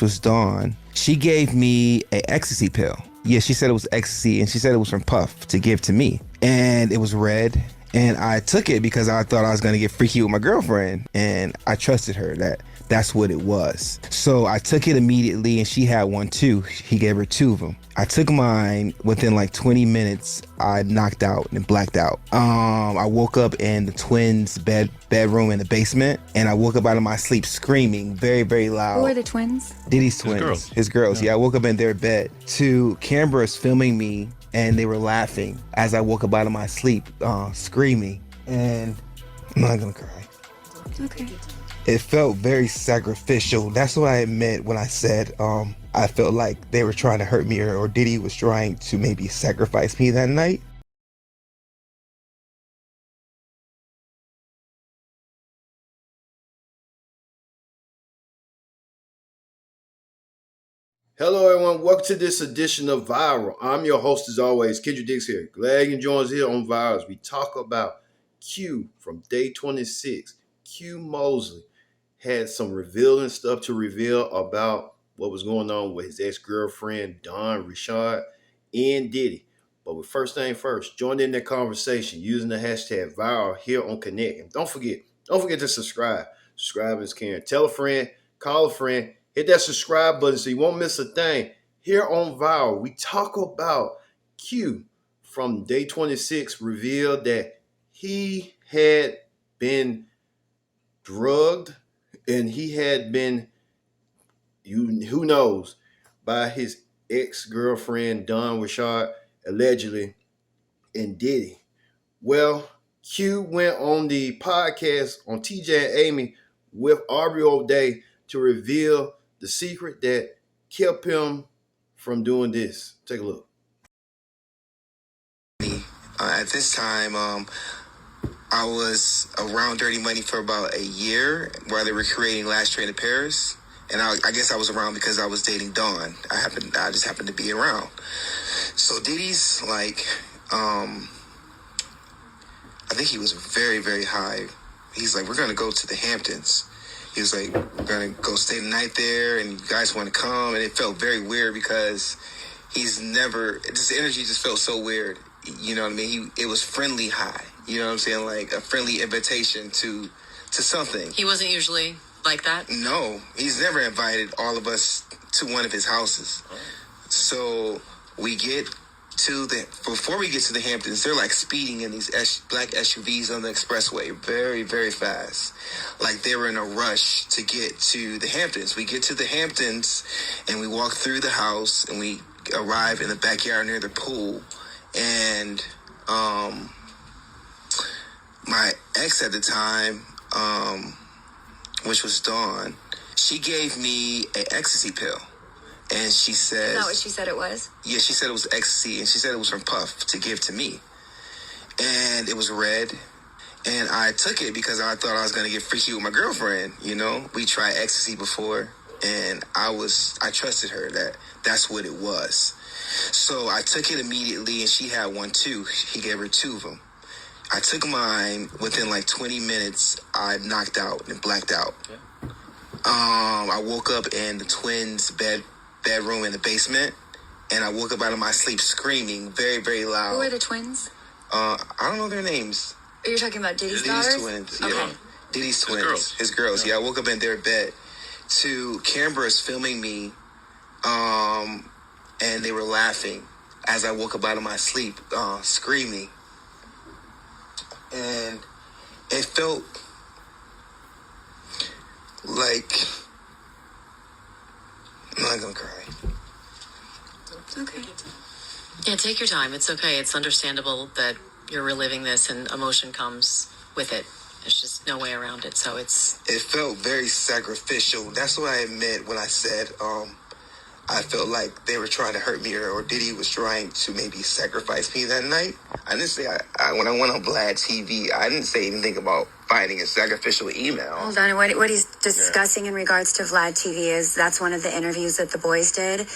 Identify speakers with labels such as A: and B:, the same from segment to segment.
A: was Dawn. She gave me a ecstasy pill. Yeah, she said it was ecstasy, and she said it was from Puff to give to me. And it was red, and I took it because I thought I was going to get freaky with my girlfriend, and I trusted her that that's what it was. So I took it immediately, and she had one too. He gave her two of them. I took mine. Within like 20 minutes, I knocked out and blacked out. I woke up in the twins' bedroom in the basement, and I woke up out of my sleep screaming very, very loud.
B: Who are the twins?
A: Diddy's twins. His girls. Yeah, I woke up in their bed to cameras filming me, and they were laughing as I woke up out of my sleep, screaming. And I'm not gonna cry.
B: Okay.
A: It felt very sacrificial. That's what I meant when I said I felt like they were trying to hurt me, or Diddy was trying to maybe sacrifice me that night.
C: Hello, everyone. Welcome to this edition of Viral. I'm your host, as always, Kendrick Dix here. Glad you can join us here on Viral as we talk about Q from day 26. Q Mosley had some revealing stuff to reveal about what was going on with his ex-girlfriend, Dawn, Richard, and Diddy. But with first thing first, join in that conversation using the hashtag Viral here on Connect. And don't forget to subscribe. Subscribe is caring. Tell a friend, call a friend. Hit that subscribe button so you won't miss a thing. Here on Viral, we talk about Q from day 26 revealed that he had been drugged and he had been, who knows, by his ex-girlfriend, Dawn Richard, allegedly, and Diddy. Well, Q went on the podcast on TJ and Amy with Aubrey O'Day to reveal the secret that kept him from doing this. Take a look.
A: At this time, I was around Dirty Money for about a year while they were creating Last Train to Paris. And I guess I was around because I was dating Dawn. I just happened to be around. So Diddy's like, I think he was very, very high. He's like, we're going to go to the Hamptons. He was like, we're going to go stay the night there, and you guys want to come. And it felt very weird because the energy just felt so weird. You know what I mean? It was friendly high. You know what I'm saying? Like a friendly invitation to something.
D: He wasn't usually like that?
A: No, he's never invited all of us to one of his houses. So before we get to the Hamptons, they're like speeding in these black SUVs on the expressway very, very fast. Like they were in a rush to get to the Hamptons. We get to the Hamptons and we walk through the house and we arrive in the backyard near the pool. And my ex at the time, which was Dawn, she gave me an ecstasy pill. And she said...
B: Is that what she said it was?
A: Yeah, she said it was ecstasy, and she said it was from Puff to give to me. And it was red. And I took it because I thought I was going to get freaky with my girlfriend, you know? We tried ecstasy before, and I trusted her that that's what it was. So I took it immediately, and she had one too. He gave her two of them. I took mine. Within like 20 minutes, I knocked out and blacked out. Yeah. I woke up in the twins' bedroom in the basement, and I woke up out of my sleep screaming very, very loud.
B: Who are the twins?
A: I don't know their names.
B: Are you talking about Diddy's daughters?
A: Twins.
B: Okay.
A: Yeah. Diddy's twins. His girls. Yeah, I woke up in their bed to cameras filming me, and they were laughing as I woke up out of my sleep, screaming. And it felt like... I'm not gonna cry.
B: Okay.
D: Yeah, take your time. It's okay. It's understandable that you're reliving this and emotion comes with it. There's just no way around it. So it
A: felt very sacrificial. That's what I meant when I said I felt like they were trying to hurt me, or Diddy was trying to maybe sacrifice me that night. I didn't say, when I went on Vlad TV, I didn't say anything about finding a sacrificial email.
B: Hold on. What he's discussing in regards to Vlad TV is that's one of the interviews that the boys did.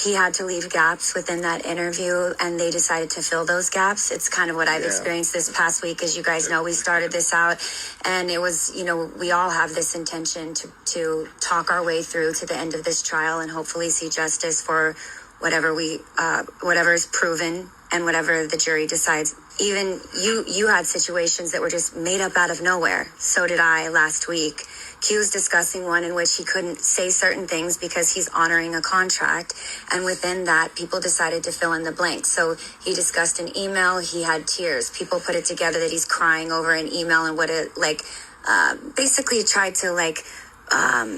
B: he had to leave gaps within that interview, and they decided to fill those gaps. It's kind of what I've experienced this past week. As you guys know, we started this out, and it was, we all have this intention to talk our way through to the end of this trial and hopefully see justice for whatever is proven and whatever the jury decides. Even you had situations that were just made up out of nowhere. So did I last week. Q was discussing one in which he couldn't say certain things because he's honoring a contract. And within that, people decided to fill in the blanks. So he discussed an email. He had tears. People put it together that he's crying over an email and what it basically tried to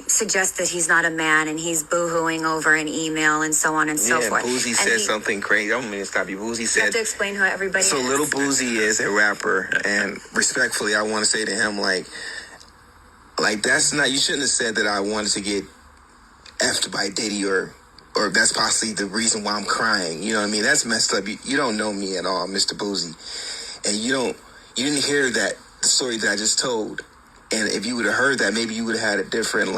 B: suggest that he's not a man and he's boo-hooing over an email and so on and so forth.
A: Boozy said something crazy. I don't mean to stop you. Boozy said...
B: You have to explain who everybody
A: so
B: is.
A: Little Boozy is a rapper, and respectfully, I want to say to him, that's not... You shouldn't have said that I wanted to get effed by Diddy or that's possibly the reason why I'm crying. You know what I mean? That's messed up. You don't know me at all, Mr. Boozy. And you didn't hear the story that I just told. And if you would have heard that, maybe you would have had a different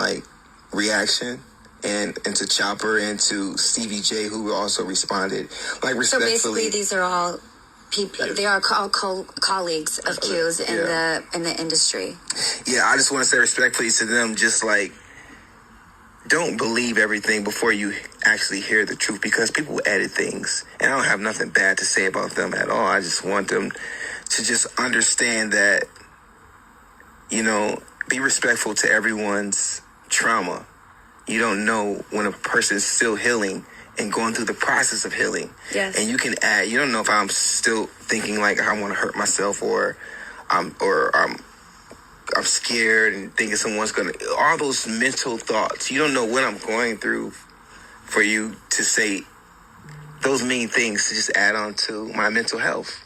A: reaction. And to Chopper and to Stevie J, who also responded. Respectfully.
B: So basically, these are all people. They are all colleagues of Q's in the industry.
A: Yeah, I just want to say respectfully to them, just don't believe everything before you actually hear the truth, because people edit things, and I don't have nothing bad to say about them at all. I just want them to just understand that. Be respectful to everyone's trauma. You don't know when a person's still healing and going through the process of healing.
B: Yes.
A: And you can add, you don't know if I'm still thinking I want to hurt myself or I'm scared and thinking someone's going to, all those mental thoughts. You don't know what I'm going through for you to say those mean things to just add on to my mental health.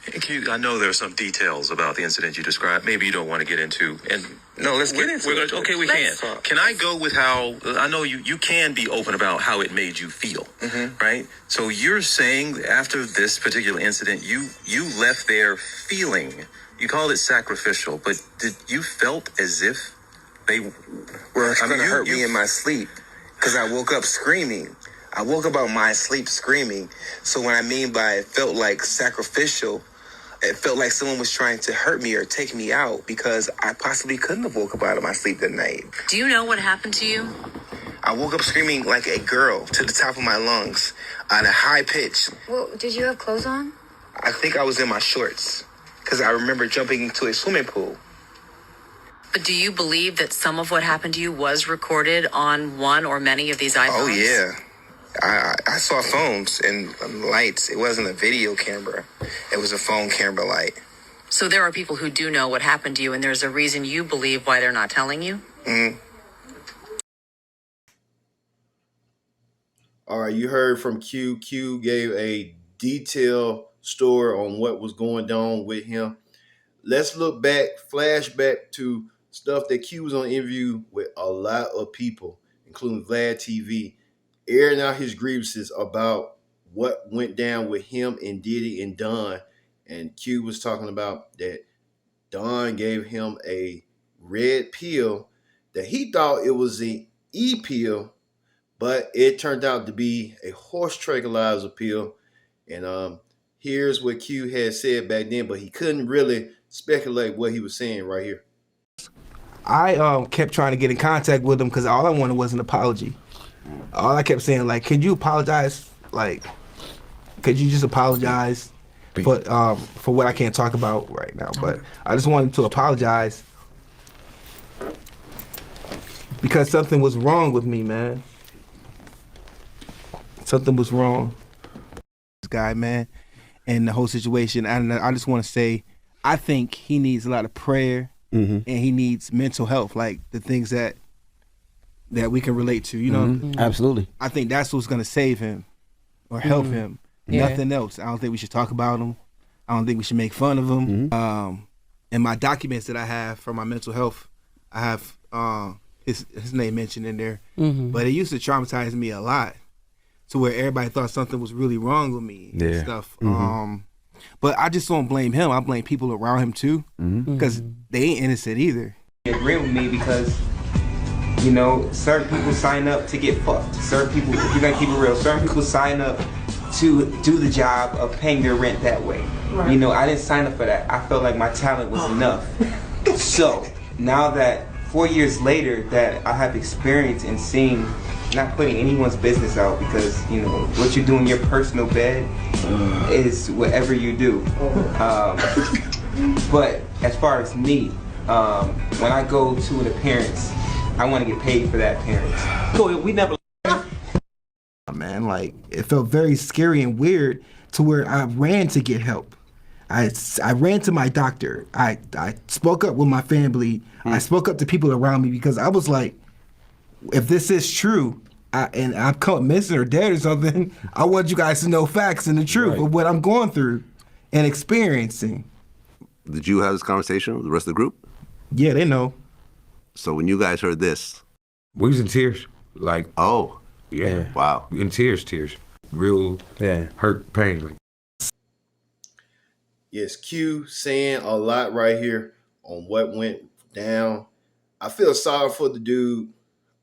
E: I know there are some details about the incident you described. Maybe you don't want to get into. And
A: no, let's get into it.
E: Okay, we can. Can I go with how, I know you can be open about how it made you feel, right? So you're saying after this particular incident, you left there feeling, you called it sacrificial, but you felt as if they
A: were going to hurt me in my sleep, because I woke up screaming. I woke up out of my sleep screaming. So what I mean by it felt like sacrificial, it felt like someone was trying to hurt me or take me out, because I possibly couldn't have woke up out of my sleep that night.
D: Do you know what happened to you?
A: I woke up screaming like a girl to the top of my lungs at a high pitch.
B: Well, did you have clothes on?
A: I think I was in my shorts, because I remember jumping into a swimming pool.
D: But do you believe that some of what happened to you was recorded on one or many of these iPhones?
A: Oh, yeah. I saw phones and lights. It wasn't a video camera. It was a phone camera light.
D: So there are people who do know what happened to you, and there's a reason you believe why they're not telling you?
A: Mm-hmm.
C: All right, you heard from Q. Q gave a detailed story on what was going on with him. Let's look back, flashback to stuff that Q was on an interview with a lot of people, including Vlad TV, airing out his grievances about what went down with him and Diddy and Don. And Q was talking about that Don gave him a red pill that he thought it was an E pill, but it turned out to be a horse tranquilizer pill. And here's what Q had said back then, but he couldn't really speculate what he was saying right here.
F: I kept trying to get in contact with him because all I wanted was an apology. All I kept saying, could you apologize? Could you just apologize for what I can't talk about right now? But I just wanted to apologize because something was wrong with me, man. Something was wrong. This guy, man, and the whole situation. And I just want to say, I think he needs a lot of prayer, and he needs mental health, like the things that we can relate to, you know?
G: Absolutely.
F: I think that's what's going to save him or help him. Yeah. Nothing else. I don't think we should talk about him. I don't think we should make fun of him. In my documents that I have for my mental health, I have his name mentioned in there. But it used to traumatize me a lot to where everybody thought something was really wrong with me and stuff. But I just don't blame him. I blame people around him too, because they ain't innocent either. They agree with me because
G: You know, certain people sign up to get fucked. Certain people, if you're gonna keep it real, certain people sign up to do the job of paying their rent that way. Right. You know, I didn't sign up for that. I felt like my talent was enough. So now that 4 years later that I have experience in seeing, not putting anyone's business out, because you know what you do in your personal bed is whatever you do. But as far as me, when I go to an appearance, I want to get paid for that appearance.
F: So we never. Man, like it felt very scary and weird to where I ran to get help. I ran to my doctor. I spoke up with my family. I spoke up to people around me because I was like, if this is true, and I'm caught missing or dead or something, I want you guys to know facts and the truth of what I'm going through and experiencing.
H: Did you have this conversation with the rest of the group?
F: Yeah, they know.
H: So when you guys heard this,
I: we was in tears. Like,
H: oh,
I: yeah,
H: wow,
I: in tears, real hurt, pain. Like.
C: Yes, Q saying a lot right here on what went down. I feel sorry for the dude.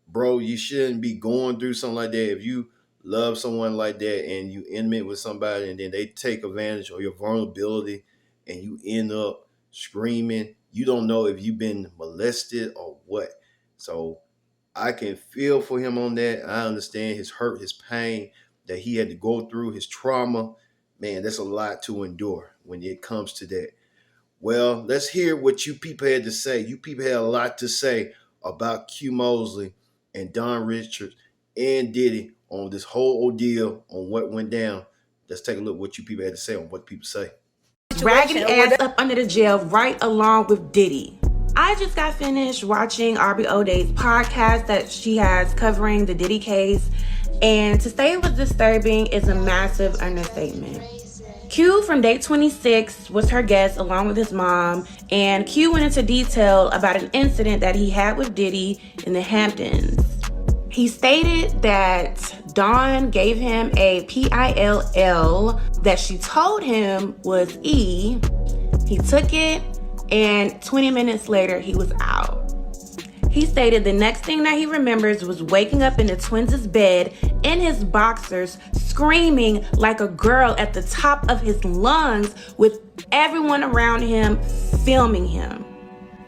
C: Bro, you shouldn't be going through something like that. If you love someone like that and you intimate with somebody and then they take advantage of your vulnerability and you end up screaming, you don't know if you've been molested or what. So I can feel for him on that. I understand his hurt, his pain that he had to go through, his trauma. Man, that's a lot to endure when it comes to that. Well, let's hear what you people had to say. You people had a lot to say about Q Mosley and Don Richards and Diddy on this whole ordeal, on what went down. Let's take a look at what you people had to say on what people say.
J: Dragging ass up under the jail right along with Diddy. I just got finished watching Aubrey O'Day's podcast that she has covering the Diddy case, and to say it was disturbing is a massive understatement. Q from Day 26 was her guest along with his mom, and Q went into detail about an incident that he had with Diddy in the Hamptons. He stated that Dawn gave him a PILL that she told him was E. He took it, and 20 minutes later, he was out. He stated the next thing that he remembers was waking up in the twins' bed in his boxers, screaming like a girl at the top of his lungs with everyone around him filming him.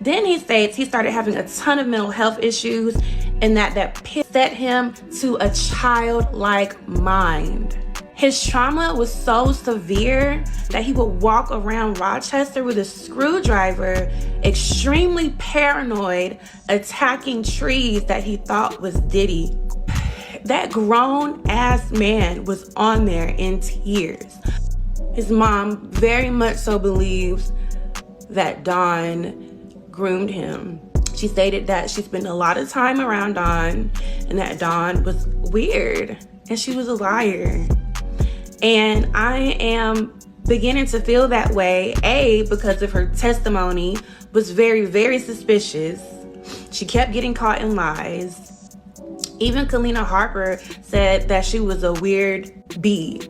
J: Then he states he started having a ton of mental health issues and that set him to a childlike mind. His trauma was so severe that he would walk around Rochester with a screwdriver, extremely paranoid, attacking trees that he thought was Diddy. That grown-ass man was on there in tears. His mom very much so believes that Dawn groomed him. She stated that she spent a lot of time around Dawn and that Dawn was weird and she was a liar. And I am beginning to feel that way, because of her testimony was very, very suspicious. She kept getting caught in lies. Even Kalina Harper said that she was a weird bee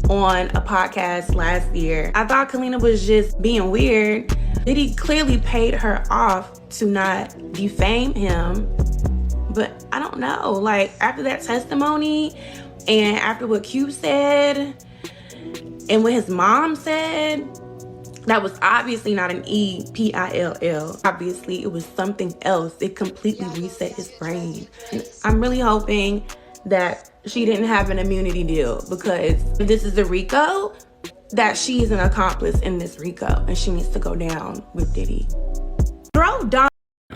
J: on a podcast last year. I thought Kalina was just being weird. Diddy clearly paid her off to not defame him. But I don't know, like after that testimony and after what Q said and what his mom said, that was obviously not an EPILL. Obviously, it was something else. It completely reset his brain. And I'm really hoping that she didn't have an immunity deal, because if this is a RICO, that she is an accomplice in this RICO and she needs to go down with Diddy. Throw Don.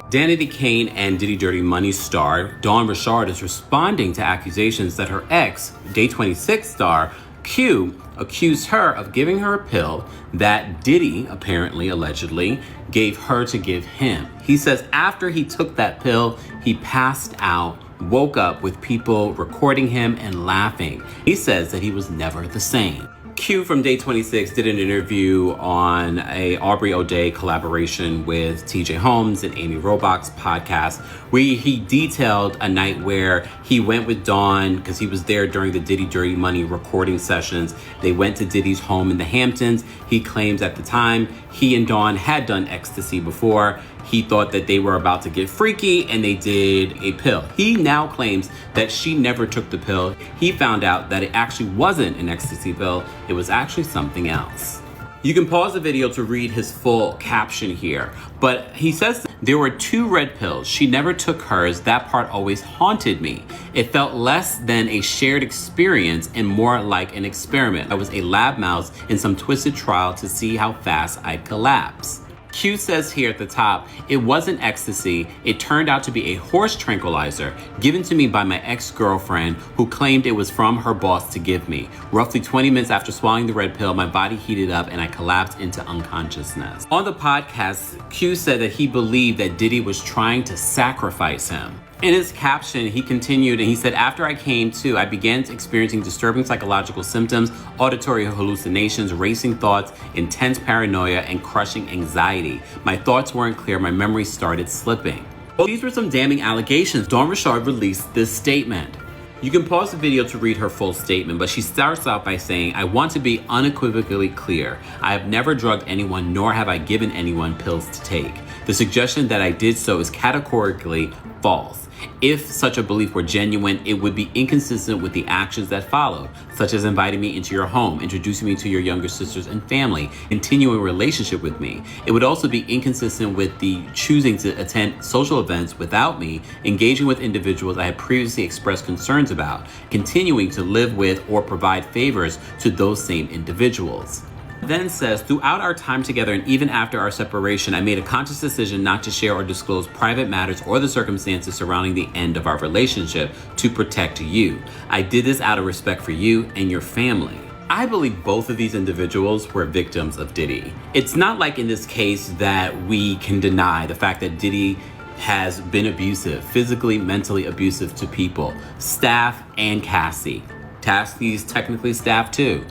K: Danity Kane and Diddy Dirty Money star Dawn Richard is responding to accusations that her ex, Day 26 star Q, accused her of giving her a pill that Diddy apparently, allegedly, gave her to give him. He says after he took that pill, he passed out, woke up with people recording him and laughing. He says that he was never the same. Q from Day 26 did an interview on a Aubrey O'Day collaboration with TJ Holmes and Amy Robach's podcast, where he detailed a night where he went with Dawn because he was there during the Diddy Dirty Money recording sessions. They went to Diddy's home in the Hamptons. He claims at the time he and Dawn had done ecstasy before. He thought that they were about to get freaky and they did a pill. He now claims that she never took the pill. He found out that it actually wasn't an ecstasy pill. It was actually something else. You can pause the video to read his full caption here, but he says there were 2 red pills. She never took hers. That part always haunted me. It felt less than a shared experience and more like an experiment. I was a lab mouse in some twisted trial to see how fast I'd collapse. Q says here at the top, it wasn't ecstasy. It turned out to be a horse tranquilizer given to me by my ex-girlfriend who claimed it was from her boss to give me. Roughly 20 minutes after swallowing the red pill, my body heated up and I collapsed into unconsciousness. On the podcast, Q said that he believed that Diddy was trying to sacrifice him. In his caption, he continued and he said, after I came to, I began experiencing disturbing psychological symptoms, auditory hallucinations, racing thoughts, intense paranoia, and crushing anxiety. My thoughts weren't clear. My memory started slipping. Well, these were some damning allegations. Dawn Richard released this statement. You can pause the video to read her full statement, but she starts out by saying, I want to be unequivocally clear. I have never drugged anyone, nor have I given anyone pills to take. The suggestion that I did so is categorically false. If such a belief were genuine, it would be inconsistent with the actions that followed, such as inviting me into your home, introducing me to your younger sisters and family, continuing a relationship with me. It would also be inconsistent with the choosing to attend social events without me, engaging with individuals I had previously expressed concerns about, continuing to live with or provide favors to those same individuals. Then says, throughout our time together and even after our separation, I made a conscious decision not to share or disclose private matters or the circumstances surrounding the end of our relationship to protect you. I did this out of respect for you and your family. I believe both of these individuals were victims of Diddy. It's not like in this case that we can deny the fact that Diddy has been abusive, physically, mentally abusive to people, staff and Cassie. Cassie's technically staff too.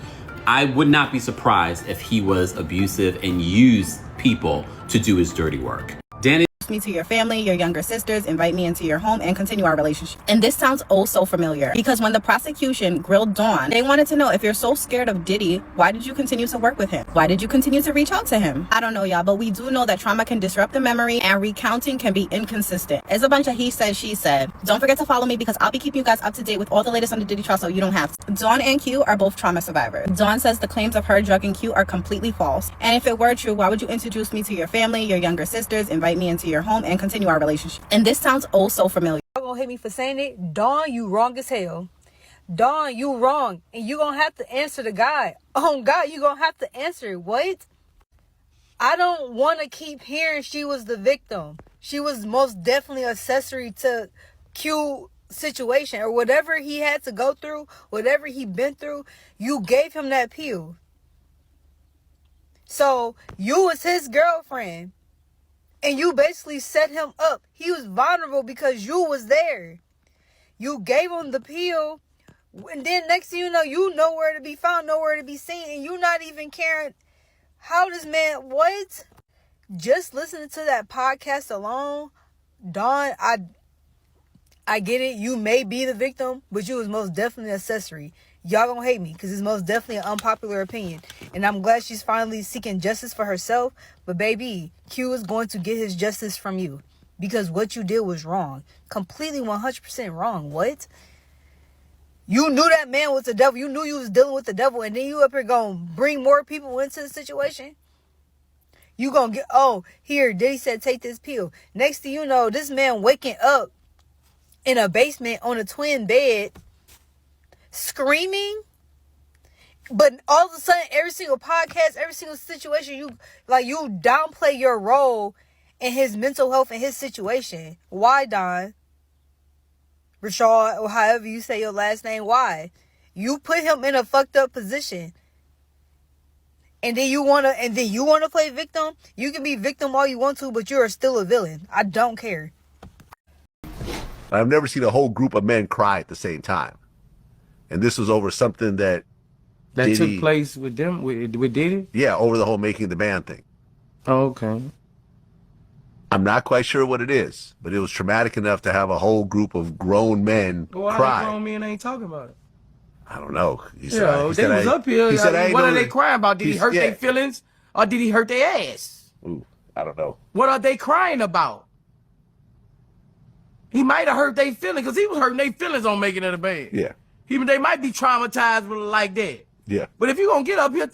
K: I would not be surprised if he was abusive and used people to do his dirty work. Danny,
L: me to your family, your younger sisters, invite me into your home, and continue our relationship. And this sounds oh so familiar because when the prosecution grilled Dawn, they wanted to know, if you're so scared of Diddy, why did you continue to work with him? Why did you continue to reach out to him? I don't know, y'all, but we do know that trauma can disrupt the memory and recounting can be inconsistent. It's a bunch of he said, she said. Don't forget to follow me because I'll be keeping you guys up to date with all the latest on the Diddy trial so you don't have to. Dawn and Q are both trauma survivors. Dawn says the claims of her drugging Q are completely false. And if it were true, why would you introduce me to your family, your younger sisters, invite me into your home, and continue our relationship? And this sounds oh so familiar.
M: Y'all gonna hate me for saying it. Dawn, you wrong as hell. Dawn, you wrong. And you gonna have to answer the guy. Oh God, you gonna have to answer it. What? I don't want to keep hearing she was the victim. She was most definitely accessory to Q situation or whatever he had to go through, whatever he been through. You gave him that pill. So you was his girlfriend. And you basically set him up. He was vulnerable because you was there. You gave him the pill. And then next thing you know where to be found, nowhere to be seen. And you not even caring how this man, what? Just listening to that podcast alone, Dawn, I get it. You may be the victim, but you was most definitely an accessory. Y'all gonna hate me because it's most definitely an unpopular opinion. And I'm glad she's finally seeking justice for herself. But baby, Q is going to get his justice from you. Because what you did was wrong. Completely 100% wrong. What? You knew that man was the devil. You knew you was dealing with the devil. And then you up here gonna bring more people into the situation. You gonna get, oh, here, Diddy said take this pill. Next thing you know, this man waking up in a basement on a twin bed, screaming. But all of a sudden, every single podcast, every single situation, you downplay your role in his mental health and his situation. Why, Don? Rashad, or however you say your last name, why? You put him in a fucked up position. And then you wanna play victim? You can be victim all you want to, but you are still a villain. I don't care.
H: I've never seen a whole group of men cry at the same time. And this was over something that Diddy,
I: took place with them, with Diddy?
H: Yeah, over the whole Making the Band thing.
I: Oh, okay.
H: I'm not quite sure what it is, but it was traumatic enough to have a whole group of grown men
I: why
H: cry.
I: Grown men ain't talking about it?
H: I don't know. He
I: said up here.
H: He said,
I: what are they crying about? Did he hurt their feelings or did he hurt their ass?
H: Ooh, I don't know.
N: What are they crying about? He might have hurt their feelings because he was hurting their feelings on making it a band.
H: Yeah.
N: They might be traumatized with it like that.
H: Yeah.
N: But if you're going to get up here,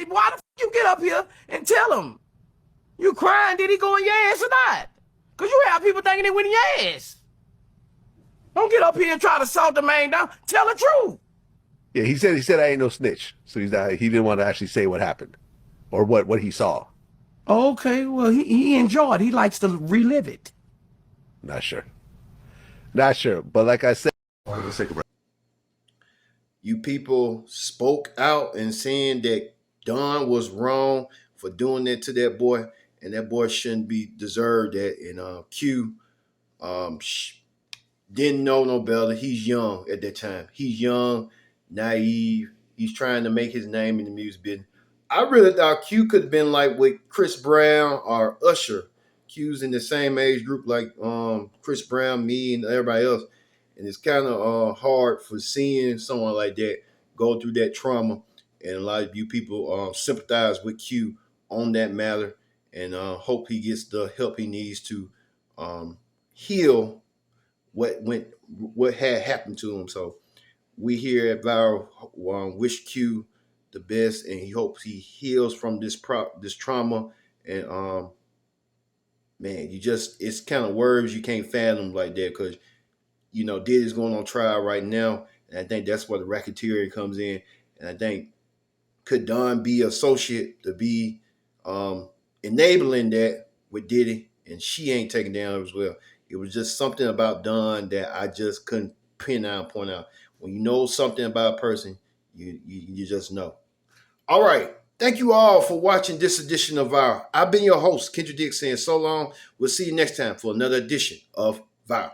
N: why the f you get up here and tell him? You crying, did he go in your ass or not? Because you have people thinking they went in your ass. Don't get up here and try to salt the man down. Tell the truth.
H: Yeah, he said I ain't no snitch. So he didn't want to actually say what happened or what he saw.
N: Okay, well, he enjoyed. He likes to relive it.
H: Not sure. But like I said, let's take a break.
C: You people spoke out and saying that Don was wrong for doing that to that boy, and that boy shouldn't be deserved that. And Q didn't know no better. He's young at that time. He's young, naive. He's trying to make his name in the music business. I really thought Q could have been like with Chris Brown or Usher. Q's in the same age group like Chris Brown, me, and everybody else. And it's kind of hard for seeing someone like that go through that trauma. And a lot of you people sympathize with Q on that matter, and hope he gets the help he needs to heal what had happened to him. So we here at Viral wish Q the best, and he hopes he heals from this trauma. And man, it's kind of words you can't fathom like that, because Diddy's going on trial right now, and I think that's where the racketeering comes in. And I think, could Don be associate to be enabling that with Diddy, and she ain't taken down as well. It was just something about Don that I just couldn't point out. When you know something about a person, you just know. All right. Thank you all for watching this edition of Viral. I've been your host, Kendrick Dix, saying so long. We'll see you next time for another edition of Viral.